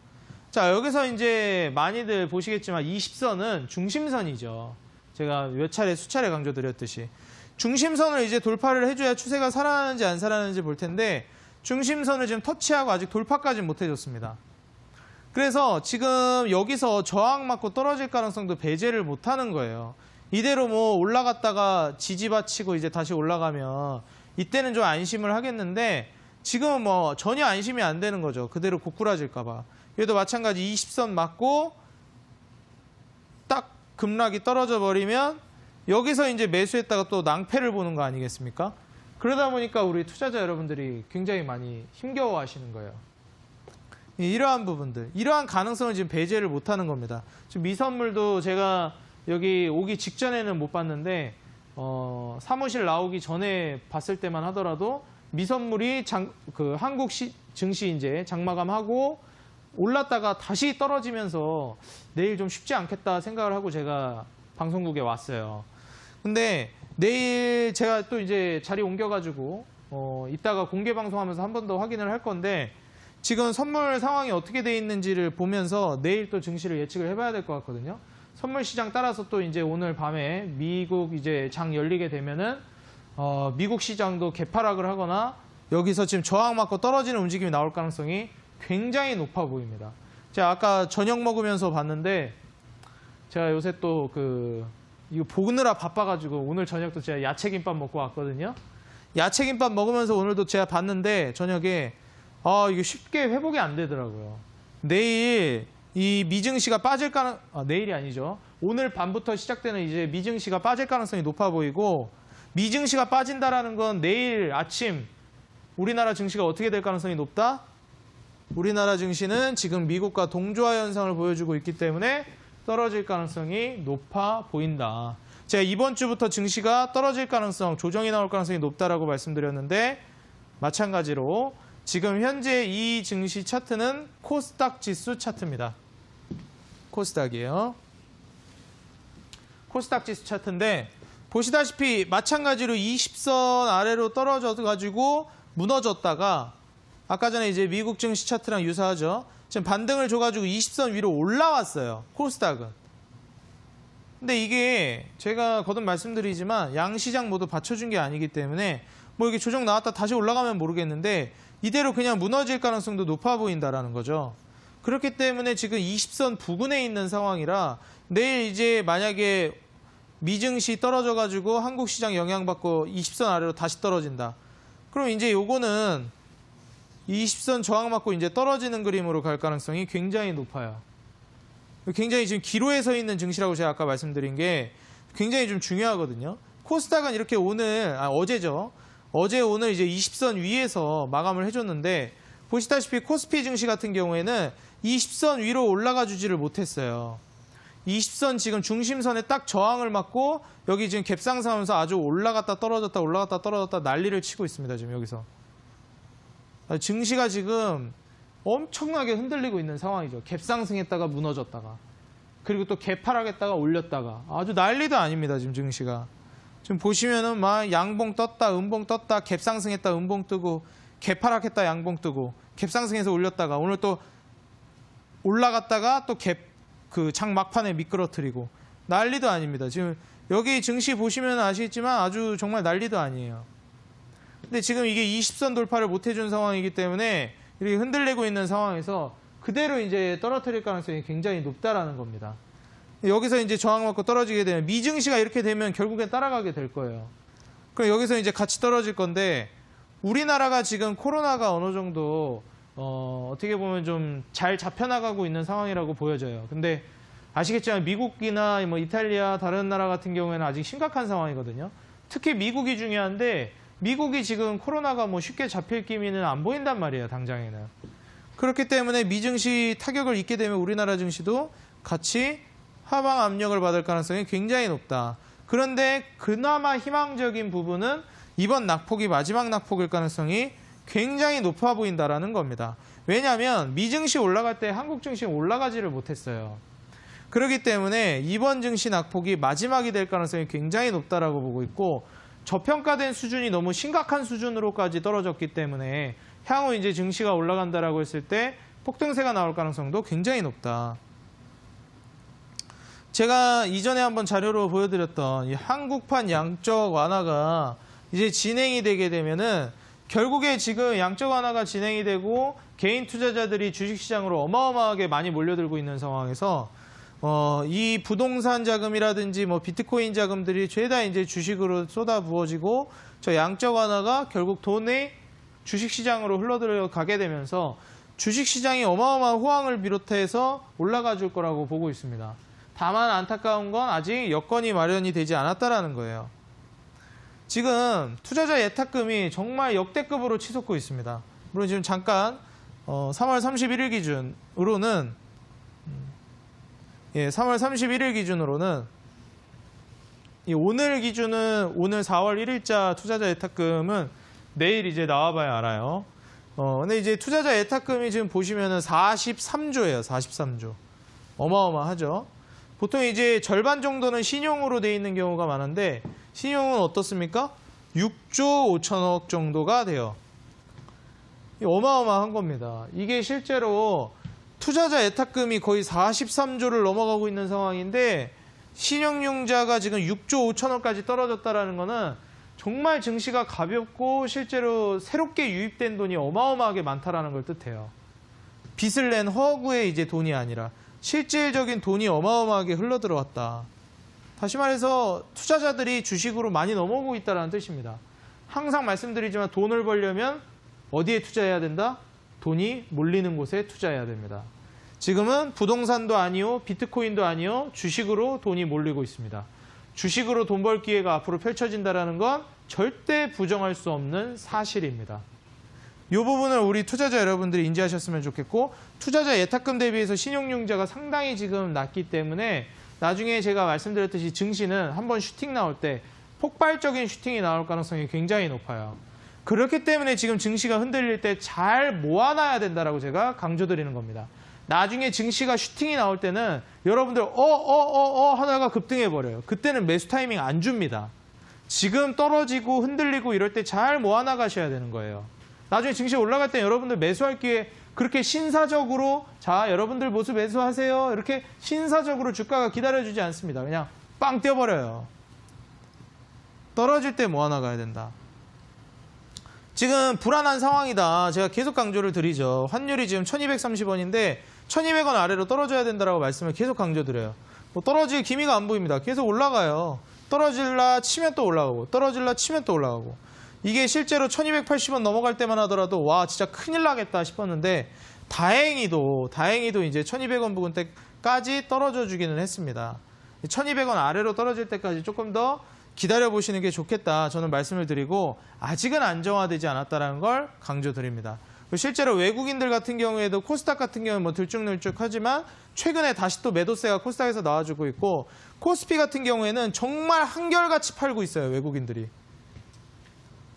자, 여기서 이제 많이들 보시겠지만 20선은 중심선이죠. 제가 몇 차례 수차례 강조드렸듯이 중심선을 이제 돌파를 해줘야 추세가 살아나는지 안 살아나는지 볼 텐데 중심선을 지금 터치하고 아직 돌파까지는 못 해줬습니다. 그래서 지금 여기서 저항 맞고 떨어질 가능성도 배제를 못하는 거예요. 이대로 뭐 올라갔다가 지지받치고 이제 다시 올라가면 이때는 좀 안심을 하겠는데 지금은 뭐 전혀 안심이 안 되는 거죠. 그대로 고꾸라질까 봐. 얘도 마찬가지 20선 맞고 딱 급락이 떨어져 버리면 여기서 이제 매수했다가 또 낭패를 보는 거 아니겠습니까? 그러다 보니까 우리 투자자 여러분들이 굉장히 많이 힘겨워 하시는 거예요. 이러한 부분들, 이러한 가능성을 지금 배제를 못하는 겁니다. 지금 미선물도 제가 여기 오기 직전에는 못 봤는데 사무실 나오기 전에 봤을 때만 하더라도 미선물이 한국 증시 이제 장마감하고 올랐다가 다시 떨어지면서 내일 좀 쉽지 않겠다 생각을 하고 제가 방송국에 왔어요. 근데 내일 제가 또 이제 자리 옮겨가지고 이따가 공개 방송하면서 한 번 더 확인을 할 건데 지금 선물 상황이 어떻게 돼 있는지를 보면서 내일 또 증시를 예측을 해봐야 될 것 같거든요. 선물 시장 따라서 또 이제 오늘 밤에 미국 이제 장 열리게 되면은 미국 시장도 개파락을 하거나 여기서 지금 저항 맞고 떨어지는 움직임이 나올 가능성이 굉장히 높아 보입니다. 제가 아까 저녁 먹으면서 봤는데 제가 요새 또 이거 보느라 바빠가지고 오늘 저녁도 제가 야채김밥 먹고 왔거든요. 야채김밥 먹으면서 오늘도 제가 봤는데 저녁에 이게 쉽게 회복이 안 되더라고요. 내일 이 미증시가 빠질 내일이 아니죠. 오늘 밤부터 시작되는 이제 미증시가 빠질 가능성이 높아 보이고 미증시가 빠진다라는 건 내일 아침 우리나라 증시가 어떻게 될 가능성이 높다? 우리나라 증시는 지금 미국과 동조화 현상을 보여주고 있기 때문에 떨어질 가능성이 높아 보인다. 제가 이번 주부터 증시가 떨어질 가능성, 조정이 나올 가능성이 높다라고 말씀드렸는데 마찬가지로 지금 현재 이 증시 차트는 코스닥 지수 차트입니다. 코스닥이에요. 코스닥 지수 차트인데 보시다시피 마찬가지로 20선 아래로 떨어져 가지고 무너졌다가 아까 전에 이제 미국 증시 차트랑 유사하죠. 지금 반등을 줘가지고 20선 위로 올라왔어요. 코스닥은. 근데 이게 제가 거듭 말씀드리지만 양시장 모두 받쳐준 게 아니기 때문에 뭐 이게 조정 나왔다 다시 올라가면 모르겠는데 이대로 그냥 무너질 가능성도 높아 보인다라는 거죠. 그렇기 때문에 지금 20선 부근에 있는 상황이라 내일 이제 만약에 미증시 떨어져가지고 한국 시장 영향받고 20선 아래로 다시 떨어진다. 그럼 이제 요거는 20선 저항 맞고 이제 떨어지는 그림으로 갈 가능성이 굉장히 높아요. 굉장히 지금 기로에 서 있는 증시라고 제가 아까 말씀드린 게 굉장히 좀 중요하거든요. 코스닥은 이렇게 어제죠. 어제 오늘 이제 20선 위에서 마감을 해줬는데 보시다시피 코스피 증시 같은 경우에는 20선 위로 올라가 주지를 못했어요. 20선 지금 중심선에 딱 저항을 맞고 여기 지금 갭상승하면서 아주 올라갔다 떨어졌다 난리를 치고 있습니다. 지금 여기서. 증시가 지금 엄청나게 흔들리고 있는 상황이죠. 갭상승했다가 무너졌다가 그리고 또 갭하락했다가 올렸다가 아주 난리도 아닙니다. 지금 증시가. 지금 보시면은 막 양봉 떴다, 음봉 떴다, 갭상승했다, 음봉 뜨고, 갭하락했다, 양봉 뜨고, 갭상승해서 올렸다가 오늘 또 올라갔다가 또 장 막판에 미끄러뜨리고 난리도 아닙니다. 지금 여기 증시 보시면 아시겠지만 아주 정말 난리도 아니에요. 근데 지금 이게 20선 돌파를 못 해준 상황이기 때문에 이렇게 흔들리고 있는 상황에서 그대로 이제 떨어뜨릴 가능성이 굉장히 높다라는 겁니다. 여기서 이제 저항 맞고 떨어지게 되면 미증시가 이렇게 되면 결국엔 따라가게 될 거예요. 그럼 여기서 이제 같이 떨어질 건데 우리나라가 지금 코로나가 어느 정도 어떻게 보면 좀 잘 잡혀나가고 있는 상황이라고 보여져요. 근데 아시겠지만 미국이나 뭐 이탈리아 다른 나라 같은 경우에는 아직 심각한 상황이거든요. 특히 미국이 중요한데 미국이 지금 코로나가 뭐 쉽게 잡힐 기미는 안 보인단 말이에요. 당장에는. 그렇기 때문에 미증시 타격을 입게 되면 우리나라 증시도 같이 하방 압력을 받을 가능성이 굉장히 높다. 그런데 그나마 희망적인 부분은 이번 낙폭이 마지막 낙폭일 가능성이 굉장히 높아 보인다라는 겁니다. 왜냐하면 미증시 올라갈 때 한국 증시 올라가지를 못했어요. 그렇기 때문에 이번 증시 낙폭이 마지막이 될 가능성이 굉장히 높다라고 보고 있고 저평가된 수준이 너무 심각한 수준으로까지 떨어졌기 때문에 향후 이제 증시가 올라간다라고 했을 때 폭등세가 나올 가능성도 굉장히 높다. 제가 이전에 한번 자료로 보여드렸던 이 한국판 양적 완화가 이제 진행이 되게 되면은 결국에 지금 양적 완화가 진행이 되고 개인 투자자들이 주식시장으로 어마어마하게 많이 몰려들고 있는 상황에서 이 부동산 자금이라든지 뭐 비트코인 자금들이 죄다 이제 주식으로 쏟아 부어지고 저 양적 완화가 결국 돈이 주식시장으로 흘러들어가게 되면서 주식시장이 어마어마한 호황을 비롯해서 올라가 줄 거라고 보고 있습니다. 다만 안타까운 건 아직 여건이 마련이 되지 않았다라는 거예요. 지금 투자자 예탁금이 정말 역대급으로 치솟고 있습니다. 물론 지금 잠깐 3월 31일 기준으로는 3월 31일 기준으로는 오늘 기준은 오늘 4월 1일자 투자자 예탁금은 내일 이제 나와봐야 알아요. 근데 이제 투자자 예탁금이 지금 보시면은 43조예요. 43조. 어마어마하죠. 보통 이제 절반 정도는 신용으로 돼 있는 경우가 많은데 신용은 어떻습니까? 6조 5천억 정도가 돼요. 어마어마한 겁니다. 이게 실제로 투자자 예탁금이 거의 43조를 넘어가고 있는 상황인데 신용융자가 지금 6조 5천억까지 떨어졌다는 거는 정말 증시가 가볍고 실제로 새롭게 유입된 돈이 어마어마하게 많다라는 걸 뜻해요. 빚을 낸 허구의 이제 돈이 아니라 실질적인 돈이 어마어마하게 흘러들어왔다. 다시 말해서 투자자들이 주식으로 많이 넘어오고 있다는 뜻입니다. 항상 말씀드리지만 돈을 벌려면 어디에 투자해야 된다? 돈이 몰리는 곳에 투자해야 됩니다. 지금은 부동산도 아니요, 비트코인도 아니요, 주식으로 돈이 몰리고 있습니다. 주식으로 돈 벌 기회가 앞으로 펼쳐진다는 건 절대 부정할 수 없는 사실입니다. 이 부분을 우리 투자자 여러분들이 인지하셨으면 좋겠고 투자자 예탁금 대비해서 신용융자가 상당히 지금 낮기 때문에 나중에 제가 말씀드렸듯이 증시는 한번 슈팅 나올 때 폭발적인 슈팅이 나올 가능성이 굉장히 높아요. 그렇기 때문에 지금 증시가 흔들릴 때 잘 모아놔야 된다라고 제가 강조드리는 겁니다. 나중에 증시가 슈팅이 나올 때는 여러분들 하다가 급등해버려요. 그때는 매수 타이밍 안 줍니다. 지금 떨어지고 흔들리고 이럴 때 잘 모아나가셔야 되는 거예요. 나중에 증시 올라갈 때 여러분들 매수할 기회 그렇게 신사적으로 자 여러분들 모두 매수하세요. 이렇게 신사적으로 주가가 기다려주지 않습니다. 그냥 빵 뛰어버려요. 떨어질 때 모아나가야 된다. 지금 불안한 상황이다. 제가 계속 강조를 드리죠. 환율이 지금 1230원인데 1200원 아래로 떨어져야 된다고 말씀을 계속 강조드려요. 뭐 떨어질 기미가 안 보입니다. 계속 올라가요. 떨어질라 치면 또 올라가고 떨어질라 치면 또 올라가고 이게 실제로 1280원 넘어갈 때만 하더라도 와 진짜 큰일 나겠다 싶었는데 다행히도 이제 1200원 부근 때까지 떨어져 주기는 했습니다. 1200원 아래로 떨어질 때까지 조금 더 기다려보시는 게 좋겠다 저는 말씀을 드리고 아직은 안정화되지 않았다는 걸 강조드립니다. 실제로 외국인들 같은 경우에도 코스닥 같은 경우는 뭐 들쭉날쭉하지만 최근에 다시 또 매도세가 코스닥에서 나와주고 있고 코스피 같은 경우에는 정말 한결같이 팔고 있어요. 외국인들이.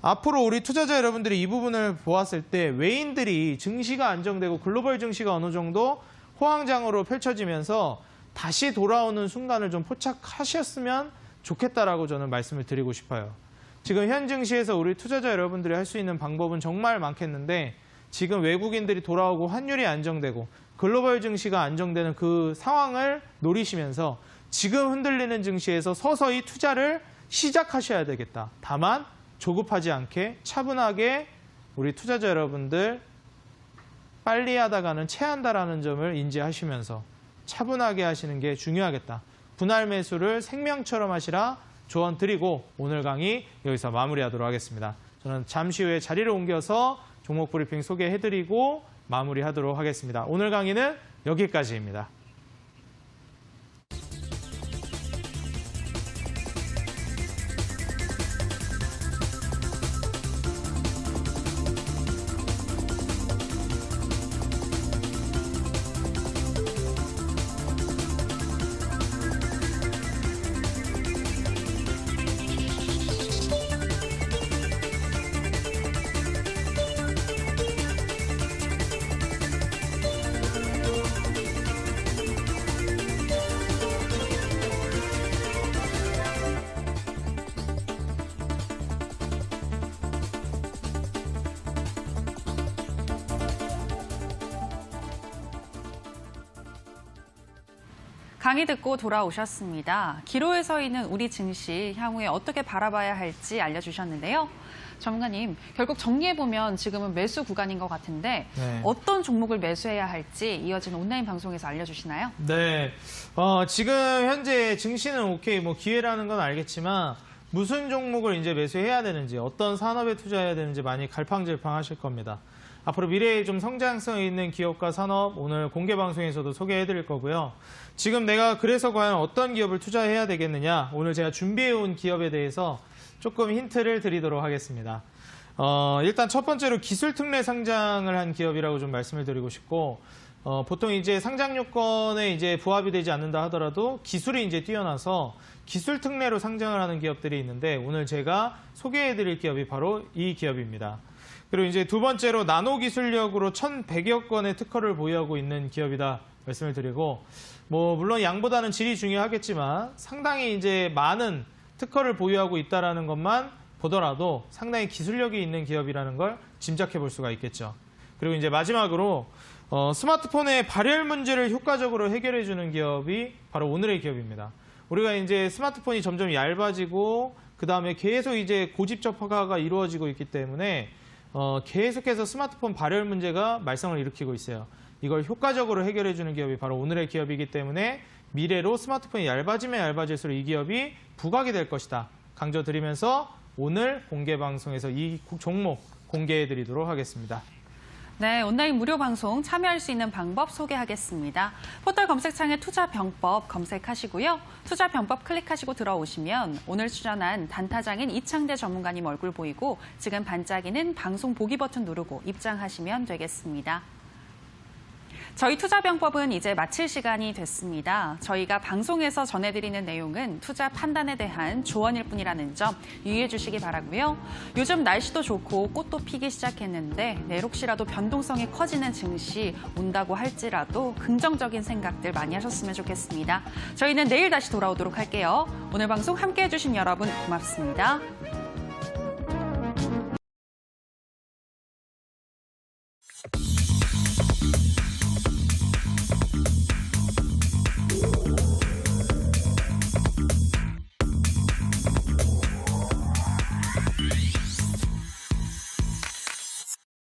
앞으로 우리 투자자 여러분들이 이 부분을 보았을 때 외인들이 증시가 안정되고 글로벌 증시가 어느 정도 호황장으로 펼쳐지면서 다시 돌아오는 순간을 좀 포착하셨으면 좋겠다라고 저는 말씀을 드리고 싶어요. 지금 현 증시에서 우리 투자자 여러분들이 할 수 있는 방법은 정말 많겠는데 지금 외국인들이 돌아오고 환율이 안정되고 글로벌 증시가 안정되는 그 상황을 노리시면서 지금 흔들리는 증시에서 서서히 투자를 시작하셔야 되겠다. 다만 조급하지 않게 차분하게 우리 투자자 여러분들 빨리 하다가는 체한다라는 점을 인지하시면서 차분하게 하시는 게 중요하겠다. 분할 매수를 생명처럼 하시라 조언 드리고 오늘 강의 여기서 마무리하도록 하겠습니다. 저는 잠시 후에 자리를 옮겨서 종목 브리핑 소개해드리고 마무리하도록 하겠습니다. 오늘 강의는 여기까지입니다. 강의 듣고 돌아오셨습니다. 기로에 서 있는 우리 증시 향후에 어떻게 바라봐야 할지 알려주셨는데요. 전문가님, 결국 정리해보면 지금은 매수 구간인 것 같은데 네. 어떤 종목을 매수해야 할지 이어지는 온라인 방송에서 알려주시나요? 네. 지금 현재 증시는 오케이, 뭐 기회라는 건 알겠지만 무슨 종목을 이제 매수해야 되는지, 어떤 산업에 투자해야 되는지 많이 갈팡질팡하실 겁니다. 앞으로 미래에 좀 성장성이 있는 기업과 산업 오늘 공개 방송에서도 소개해드릴 거고요. 지금 내가 그래서 과연 어떤 기업을 투자해야 되겠느냐, 오늘 제가 준비해온 기업에 대해서 조금 힌트를 드리도록 하겠습니다. 일단 첫 번째로 기술 특례 상장을 한 기업이라고 좀 말씀을 드리고 싶고, 보통 이제 상장 요건에 이제 부합이 되지 않는다 하더라도 기술이 이제 뛰어나서 기술 특례로 상장을 하는 기업들이 있는데, 오늘 제가 소개해드릴 기업이 바로 이 기업입니다. 그리고 이제 두 번째로 나노 기술력으로 1,100여 건의 특허를 보유하고 있는 기업이다 말씀을 드리고, 뭐 물론 양보다는 질이 중요하겠지만 상당히 이제 많은 특허를 보유하고 있다라는 것만 보더라도 상당히 기술력이 있는 기업이라는 걸 짐작해 볼 수가 있겠죠. 그리고 이제 마지막으로 스마트폰의 발열 문제를 효과적으로 해결해 주는 기업이 바로 오늘의 기업입니다. 우리가 이제 스마트폰이 점점 얇아지고 그 다음에 계속 이제 고집 접화가 이루어지고 있기 때문에 계속해서 스마트폰 발열 문제가 말썽을 일으키고 있어요. 이걸 효과적으로 해결해 주는 기업이 바로 오늘의 기업이기 때문에 미래로 스마트폰이 얇아지면 얇아질수록 이 기업이 부각이 될 것이다 강조드리면서 오늘 공개 방송에서 이 종목 공개해 드리도록 하겠습니다. 네, 온라인 무료 방송 참여할 수 있는 방법 소개하겠습니다. 포털 검색창에 투자병법 검색하시고요. 투자병법 클릭하시고 들어오시면 오늘 출연한 단타장인 이창대 전문가님 얼굴 보이고 지금 반짝이는 방송 보기 버튼 누르고 입장하시면 되겠습니다. 저희 투자병법은 이제 마칠 시간이 됐습니다. 저희가 방송에서 전해드리는 내용은 투자 판단에 대한 조언일 뿐이라는 점 유의해 주시기 바라고요. 요즘 날씨도 좋고 꽃도 피기 시작했는데 내일 혹시라도 변동성이 커지는 증시 온다고 할지라도 긍정적인 생각들 많이 하셨으면 좋겠습니다. 저희는 내일 다시 돌아오도록 할게요. 오늘 방송 함께해 주신 여러분 고맙습니다.